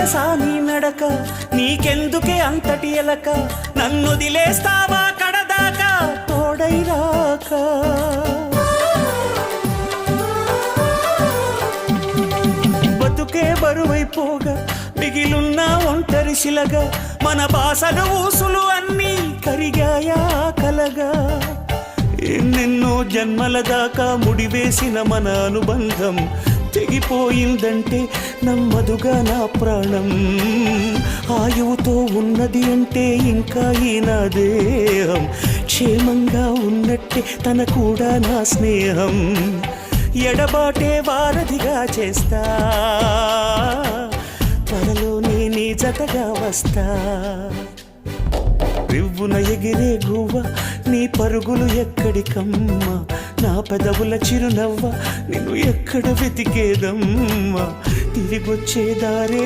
తెలుసా నీ నడక, నీకెందుకే అంతటి ఎలక, నన్నొదిలేస్తావా కడదాకా తోడై రాక. బతుకే బరువైపోగా మిగిలున్న ఒంటరి శిలగా, మన బాసలు ఊసులు అన్నీ కరిగాయా కలగా. ఎన్నెన్నో జన్మల దాకా ముడివేసిన మన అనుబంధం తెగిపోయిందంటే నమ్మదుగా నా ప్రాణం. ఆయువుతో ఉన్నది అంటే ఇంకా ఈ నా దేహం, క్షేమంగా ఉన్నట్టే తన కూడా నా స్నేహం. ఎడబాటే వారధిగా చేస్తా, త్వరలోనే నీ జతగా వస్తా. రివ్వున ఎగిరే గువ్వ నీ పరుగులు ఎక్కడికమ్మా, నా పెదవుల చిరునవ్వ నిన్ను ఎక్కడ వెతికేదమ్మా. తిరిగొచ్చే దారే